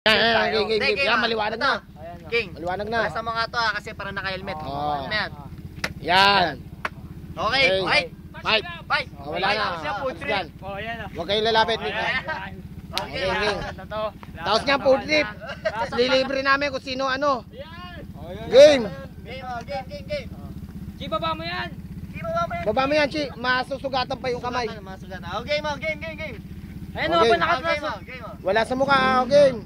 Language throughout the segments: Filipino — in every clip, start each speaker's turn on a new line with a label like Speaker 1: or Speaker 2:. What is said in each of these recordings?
Speaker 1: Game. Yan, maliwanag na.
Speaker 2: King.
Speaker 1: Maliwanag na.
Speaker 2: Nasa mga to kasi para naka-helmet.
Speaker 1: Oo.
Speaker 2: Yan.
Speaker 1: Yan.
Speaker 2: Okay. Fight.
Speaker 1: Fight. Wala na. Yan.
Speaker 3: Oh, yan o.
Speaker 1: Huwag kayong lalapit.
Speaker 2: Okay.
Speaker 1: Tapos nga food trip. Lilibre namin kung sino ano. Game.
Speaker 2: Game.
Speaker 3: Chi, baba mo yan.
Speaker 1: Baba mo yan, Chi. Masusugatan pa yung kamay.
Speaker 2: Game.
Speaker 3: Ayun o,
Speaker 1: Okay.
Speaker 3: nakasnaso.
Speaker 1: Wala sa mukha. Game.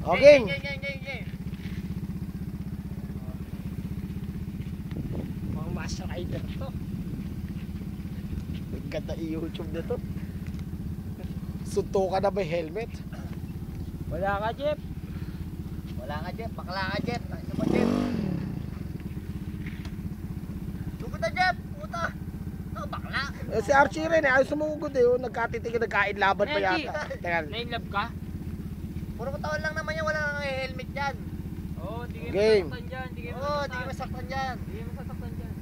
Speaker 1: Game.
Speaker 3: Mga master rider to.
Speaker 1: Ganda i-YouTube na to. Sunto ka na ba helmet?
Speaker 3: Wala ka, Jeff.
Speaker 2: Bakla ka, Jeff. Ano ba, Jeff? Sugod na, Jeff. Puta. Bakla.
Speaker 1: Si Archie rin ayaw sumugod nagkatitigil, nagkain laban pa yata. Teka.
Speaker 3: Nainlove ka?
Speaker 2: Puro katawan lang naman yan. Wala nang helmet dyan.
Speaker 3: Oo, di kayo
Speaker 1: Game.
Speaker 3: masasaktan dyan.
Speaker 2: Di ka masaktan dyan.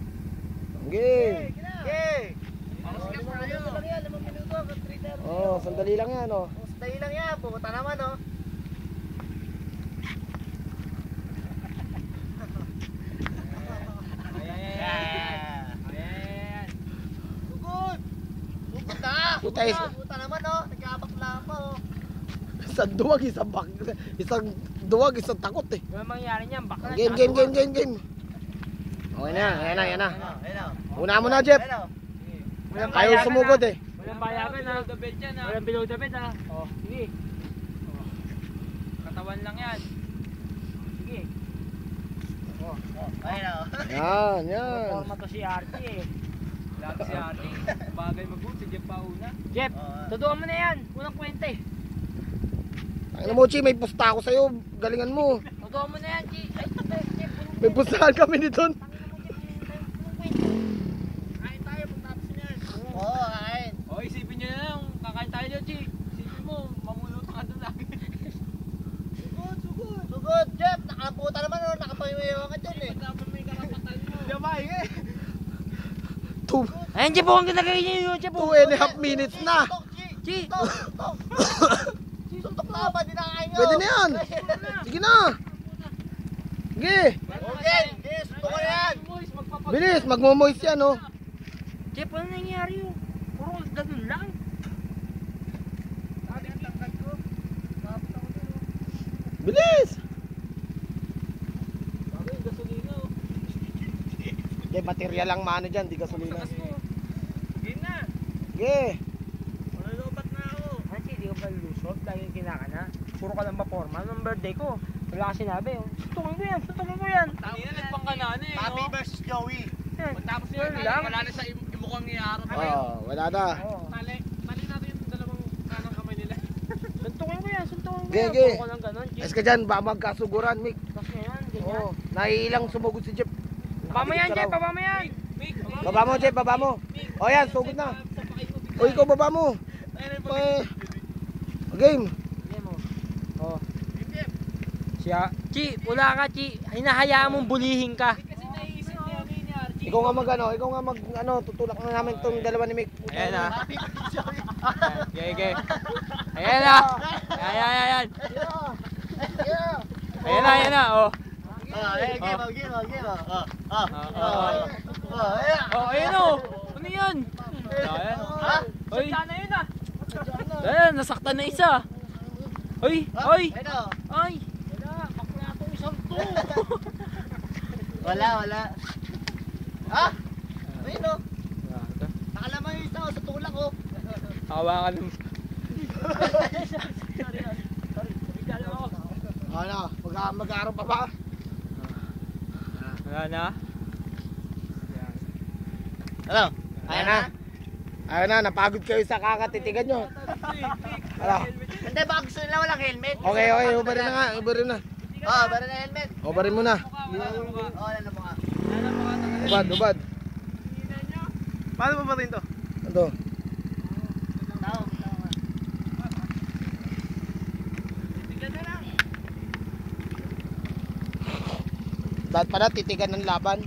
Speaker 1: Game.
Speaker 2: Okay.
Speaker 1: Sandali lang yan
Speaker 2: Sandali lang yan. Pumunta naman
Speaker 3: Ayan.
Speaker 2: Sugod na. Pumunta naman nagkabakla pa
Speaker 1: Isang duwag, isang takot
Speaker 3: Ano mangyari niyan? Bakla.
Speaker 1: Game. Okay na, yan na. Una mo na, Jeff. Ayaw sumugod
Speaker 3: Walang bayagan ha. Walang below the bed ha. Oh, sige. Katawan lang yan. Sige.
Speaker 1: Yan.
Speaker 3: Forma to si Artie Lagi si Artie. Bagay mag-good. Si Jeff pa una. Jeff, tutuan mo na yan. Unang kwente.
Speaker 1: Ano mo, Chi, may pusta ako sa'yo. Galingan mo.
Speaker 3: Tutuan mo na yan, Chi. Ay, Jeff.
Speaker 1: May pustahan kami nito.
Speaker 3: Kain tayo pagtapos niyan.
Speaker 2: Oo, kain.
Speaker 3: O, isipin nyo na lang. Kakain tayo dyan, Chi. Isipin mo, mamulutang ka doon lagi.
Speaker 2: Sugod, Jeff. Nakaputa naman nakapawiwan ka dyan
Speaker 3: Dapat may karapatan mo.
Speaker 2: Damay
Speaker 3: Ayun, Jeff, huwag ginagayin nyo yun, Jeff.
Speaker 1: 2.5 minutes na.
Speaker 3: Chi.
Speaker 2: Suntok na ba? Dinakain nyo.
Speaker 1: Pwede na yan. Sige na. Sige.
Speaker 2: Okay, suntok ko yan.
Speaker 1: Bilis, magmo-moist yan
Speaker 3: Jeff, ano nangyari yun? Puro ganun lang.
Speaker 1: Bilis.
Speaker 3: Bagay, gasolina oh.
Speaker 1: Sige, material lang mano dyan, di gasolina.
Speaker 3: Game na.
Speaker 1: Sige.
Speaker 3: Malulubat na ako. Hansi, di ko ba lusot? Laging kinakana. Puro ka lang ba forma? Nung birthday ko, wala ka sinabi. Suntukin ko yan. Kanina nagpangkanana
Speaker 2: Papi versus Joey.
Speaker 3: Pagtapos yun, wala na sa imukhang niharap.
Speaker 1: Wala na.
Speaker 3: Mali natin yung dalawang kanang kamay nila. Suntukin ko yan.
Speaker 1: Ge.
Speaker 3: Puro ka lang ganun.
Speaker 1: Ayos ka dyan, ba magkasuguran, Mick.
Speaker 3: Kasi yan, ganyan.
Speaker 1: Naiilang sumugod si Jeff.
Speaker 3: Baba mo yan, Jeff. Baba mo yan.
Speaker 1: Baba mo, Jeff, baba mo. O yan, sugod na. O ikaw, baba mo. Game.
Speaker 3: Oh. Siya. Chi, wala ka, Chi. Hinahayaan mong bulihin ka.
Speaker 1: Ikaw nga mag tutulak na namin tong dalawa ni Mick.
Speaker 3: Ayan na. Okay. Ayan na. Ayan. Ayan na. Oh.
Speaker 2: Game.
Speaker 3: Oh, ayun oh. Ano yan? Ayan. Hoy. Ayan, nasaktan na isa. Hoy. Ay. Bakla itong isang to.
Speaker 2: Wala. Ha? Ayun Nakalamang yung isa sa tulak
Speaker 3: Hawakan mo.
Speaker 1: Ano, mag-aaral pa ba?
Speaker 3: Wala na.
Speaker 2: Ano?
Speaker 1: Ayun na, napagod kayo sa kakatitigan nyo. Ano?
Speaker 2: Hindi, baka gusto nila walang helmet.
Speaker 1: Okay, ubarin na nga, ubarin na.
Speaker 2: Bara na helmet.
Speaker 1: Ubarin mo na.
Speaker 2: Wala na mukha.
Speaker 1: Ubad.
Speaker 3: Paano ba rin to?
Speaker 1: Ito.
Speaker 2: Tao.
Speaker 1: Dapat pala titigan ng laban.